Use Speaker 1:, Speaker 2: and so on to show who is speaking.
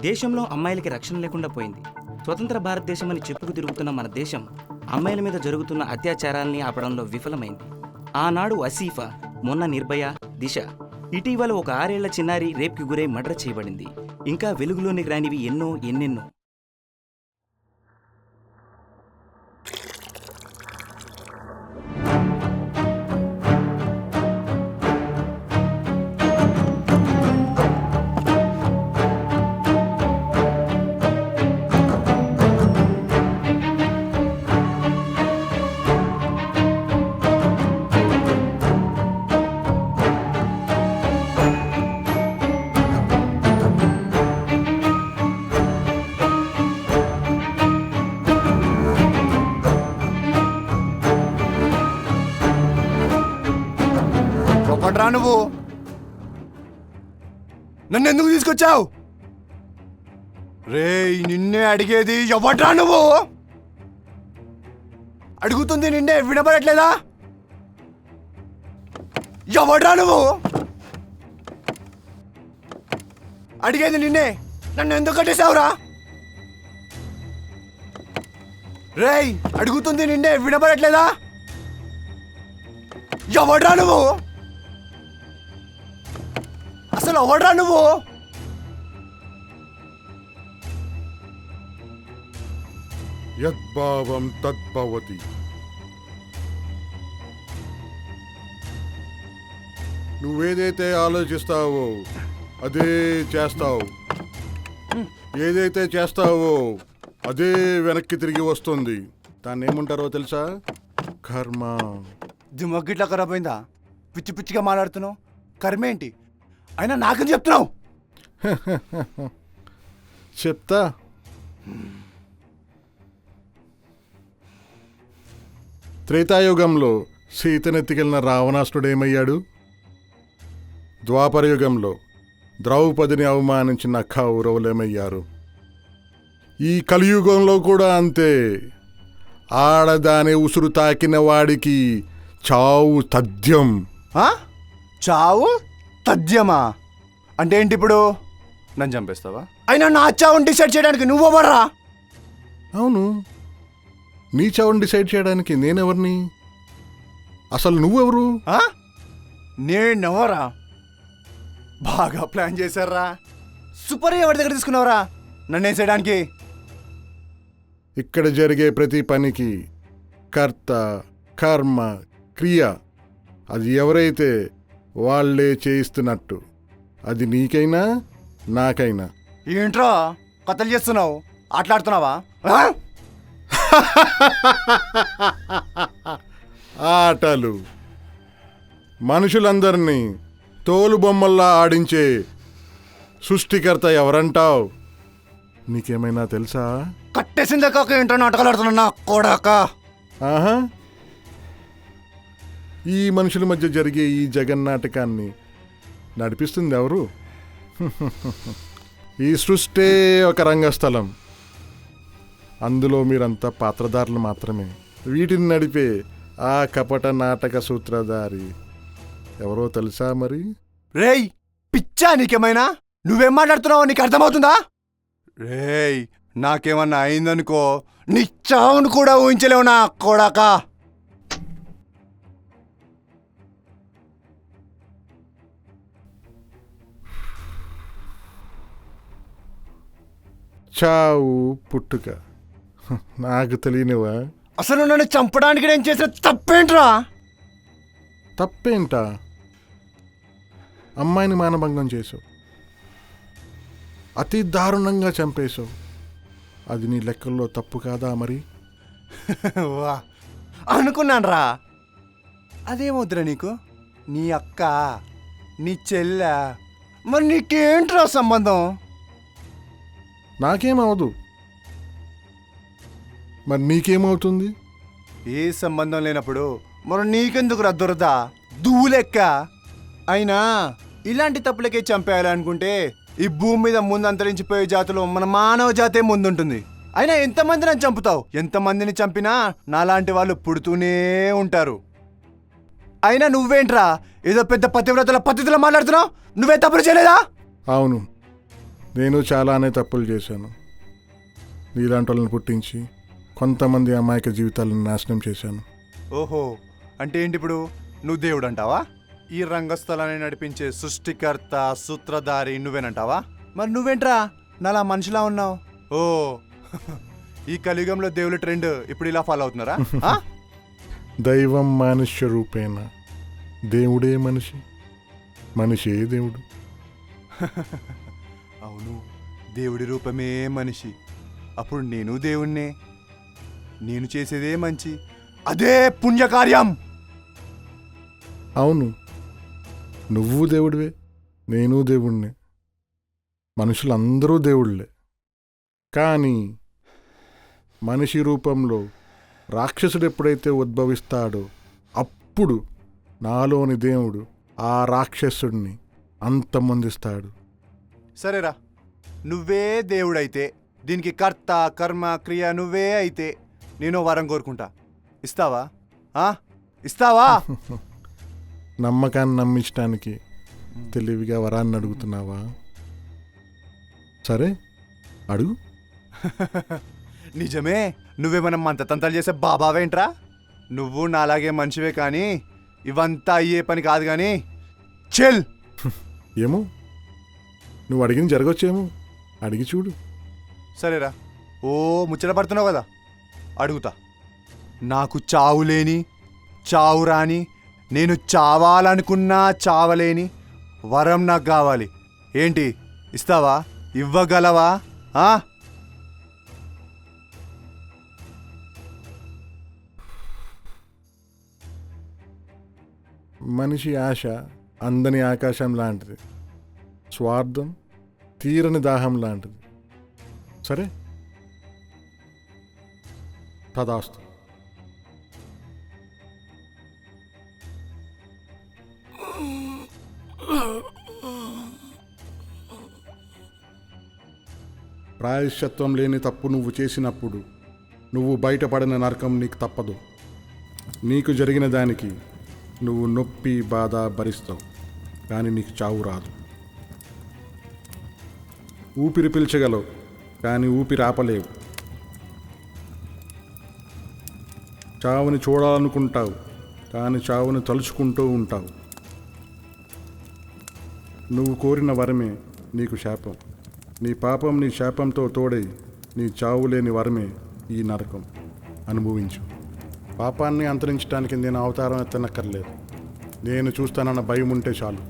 Speaker 1: దేశంలో అమ్మాయిలకి రక్షణ లేకుండా పోయింది. స్వతంత్ర భారతదేశం అని చెప్పుకు తిరుగుతున్న మన దేశం అమ్మాయిల మీద జరుగుతున్న అత్యాచారాల్ని ఆపడంలో విఫలమైంది. ఆనాడు ఆసిఫా, మొన్న నిర్భయ, దిశ, ఇటీవల ఒక 6 ఏళ్ల చిన్నారి రేప్కి గురై మర్డర్ చేయబడింది. ఇంకా వెలుగులోనికి రానివి ఎన్నెన్నో.
Speaker 2: ఎవడ్రా నువ్వు? నన్ను ఎందుకు తీసుకొచ్చావు? రేయ్, నిన్నే అడిగేది. ఎవడ్రా నువ్వు? అడుగుతుంది నిన్నే, వినపడట్లేదా? ఎవడ్రా నువ్వు? అడిగేది నిన్నే, నన్ను ఎందుకు కట్టేశావురా? రేయ్, అడుగుతుంది నిన్నే, వినపడట్లేదా? ఎవడ్రా నువ్వు? అసలు ఎవడ్రా నువ్వు?
Speaker 3: యద్భావం తద్భవతి. నువ్వేదైతే ఆలోచిస్తావో అదే చేస్తావు. ఏదైతే చేస్తావో అదే వెనక్కి తిరిగి వస్తుంది. దాన్ని ఏమంటారో తెలుసా? కర్మ.
Speaker 2: దిమ్మగిట్లా ఖరాబ్ అయిందా? పిచ్చి పిచ్చిగా మాట్లాడుతున్నావు. కర్మేంటి? అయినా నాకని చెప్తున్నావు?
Speaker 3: చెప్తా. త్రేతాయుగంలో సీతనెత్తికెళ్ళిన రావణాసుడేమయ్యాడు? ద్వాపరయుగంలో ద్రౌపదిని అవమానించిన కౌరవులేమయ్యారు? ఈ కలియుగంలో కూడా అంతే. ఆడదాని ఉసురు తాకిన వాడికి చావు తథ్యం.
Speaker 2: చావు తథ్యమా? అంటే ఏంటి ఇప్పుడు? నన్ను చంపేస్తావా? అయినా నా చావుని డిసైడ్ చేయడానికి నువ్వెవర్రా?
Speaker 3: అవును, నీ చావుని డిసైడ్ చేయడానికి నేనెవరిని? అసలు నువ్వెవరు?
Speaker 2: నేనెవరా? బాగా ప్లాన్ చేశారా. సూపర్. ఎవరి దగ్గర తీసుకున్నావరా నన్ను వేసేయడానికి?
Speaker 3: ఇక్కడ జరిగే ప్రతి పనికి కర్త, కర్మ, క్రియ అది ఎవరైతే వాళ్ళే చేయిస్తున్నట్టు. అది నీకైనా నాకైనా.
Speaker 2: ఏంట్రా కథలు చేస్తున్నావు? ఆటలాడుతున్నావా?
Speaker 3: ఆటలు. మనుషులందరినీ తోలుబొమ్మల్లా ఆడించే సృష్టికర్త ఎవరంటావు? నీకేమైనా తెలుసా?
Speaker 2: కట్టేసిందే కాక ఏంటో నాటకాలు ఆడుతున్నా నా కొడాక.
Speaker 3: ఆహా, ఈ మనుషుల మధ్య జరిగే ఈ జగన్నాటకాన్ని నడిపిస్తుంది ఎవరు? ఈ సృష్టే ఒక రంగస్థలం. అందులో మీరంతా పాత్రధారులు మాత్రమే. వీటిని నడిపే ఆ కపట నాటక సూత్రధారి ఎవరో తెలుసా మరి?
Speaker 2: రేయ్, పిచ్చా నీకేమైనా? నువ్వేం మాట్లాడుతున్నావో నీకు అర్థమవుతుందా? రేయ్, నాకేమన్నా అయిందనుకో, నీ చావును కూడా ఊహించలేవు నా కొడాకా.
Speaker 3: చావు పుట్టుక నాకు తెలియనివా?
Speaker 2: అసలు నన్ను చంపడానికి నేను చేసిన తప్పేంట్రా?
Speaker 3: తప్పేంటా? అమ్మాయిని మానభంగం చేసావు, అతి దారుణంగా చంపేశావు. అది నీ లెక్కల్లో తప్పు కాదా మరి?
Speaker 2: వా, అనుకున్నాన్రా. అదేమవుతురా నీకు? నీ అక్క, నీ చెల్లె, మరి నీకేంట్రా సంబంధం?
Speaker 3: నాకేమవదు, మరి నీకేమవుతుంది?
Speaker 2: ఏ సంబంధం లేనప్పుడు మరి నీకెందుకు రద్దురదా దూలెక్క? అయినా ఇలాంటి తప్పులకే చంపేయాలనుకుంటే ఈ భూమి మీద ముందు అంతరించిపోయే జాతులు మన మానవ జాతే ముందుంటుంది. అయినా ఎంతమంది నన్ను చంపుతావు? ఎంతమందిని చంపినా నాలాంటి వాళ్ళు పుడుతూనే ఉంటారు. అయినా నువ్వేంట్రా ఏదో పెద్ద పతివ్రతల పద్ధతిలో మాట్లాడుతున్నావు? నువ్వే తప్పులు చేయలేదా?
Speaker 3: అవును, నేను చాలానే తప్పులు చేశాను. నీలాంటి వాళ్ళని పుట్టించి కొంతమంది అమాయక జీవితాలను నాశనం చేశాను.
Speaker 2: ఓహో, అంటే ఏంటి ఇప్పుడు నువ్వు దేవుడు అంటావా? ఈ రంగస్థలాన్ని నడిపించే సృష్టికర్త సూత్రధారి నువ్వేనంటావా? మరి నువ్వేంట్రా నాలా మనిషిలా ఉన్నావు? ఓ ఈ కలియుగంలో దేవుళ్ళ ట్రెండ్ ఇప్పుడు ఇలా ఫాలో అవుతున్నారా? ఆ?
Speaker 3: దైవం మానుష్య రూపేణ, దేవుడే మనిషి, మనిషే దేవుడు.
Speaker 2: అవును, దేవుడి రూపమే మనిషి. అప్పుడు నేను దేవుణ్ణే. నేను చేసేదే మంచి, అదే పుణ్యకార్యం.
Speaker 3: అవును, నువ్వు దేవుడివే, నేను దేవుణ్ణే, మనుషులందరూ దేవుళ్ళే. కానీ మనిషి రూపంలో రాక్షసుడు ఎప్పుడైతే ఉద్భవిస్తాడో అప్పుడు నాలోని దేవుడు ఆ రాక్షసుడిని అంతమొందిస్తాడు.
Speaker 2: సరేరా, నువ్వే దేవుడైతే, దీనికి కర్త కర్మ క్రియ నువ్వే అయితే నేను వరం కోరుకుంటా. ఇస్తావా? ఇస్తావా?
Speaker 3: నమ్మకాన్ని నమ్మించడానికి తెలివిగా వరాన్ని అడుగుతున్నావా? సరే అడుగు.
Speaker 2: నిజమే, నువ్వేమన్నా మంత్రతంత్రాలు చేసే బాబావేంట్రా? నువ్వు నాలాగే మనిషివే, కానీ ఇవంతా అయ్యే పని కాదు. కానీ చెల్.
Speaker 3: ఏమో, నువ్వు అడిగింది జరగచ్చేమో, అడిగి చూడు.
Speaker 2: సరేరా, ఓ ముచ్చట పడుతున్నావు కదా, అడుగుతా. నాకు చావు లేని, చావు రాని, నేను చావాలనుకున్నా చావలేని వరం నాకు కావాలి. ఏంటి, ఇస్తావా? ఇవ్వగలవా?
Speaker 3: మనిషి ఆశ అందని ఆకాశం లాంటిది, స్వార్థం తీరని దాహం లాంటిది. సరే, తదాస్తు. ప్రాయశ్చిత్వం లేని తప్పు నువ్వు చేసినప్పుడు నువ్వు బయటపడిన నరకం నీకు తప్పదు. నీకు జరిగిన దానికి నువ్వు నొప్పి బాధ భరిస్తావు, కానీ నీకు చావు రాదు. ఊపిరి పీల్చగలవు, కానీ ఊపిరి ఆపలేవు. చావుని చూడాలనుకుంటావు, కానీ చావుని తలుచుకుంటూ ఉంటావు. నువ్వు కోరిన వరమే నీకు శాపం. నీ పాపం నీ శాపంతో తోడై నీ చావు లేని వరమే ఈ నరకం. అనుభవించు. పాపాన్ని అంతరించడానికి నేను అవతారం ఎత్తనక్కర్లేదు. నేను చూస్తానన్న భయం ఉంటే చాలు.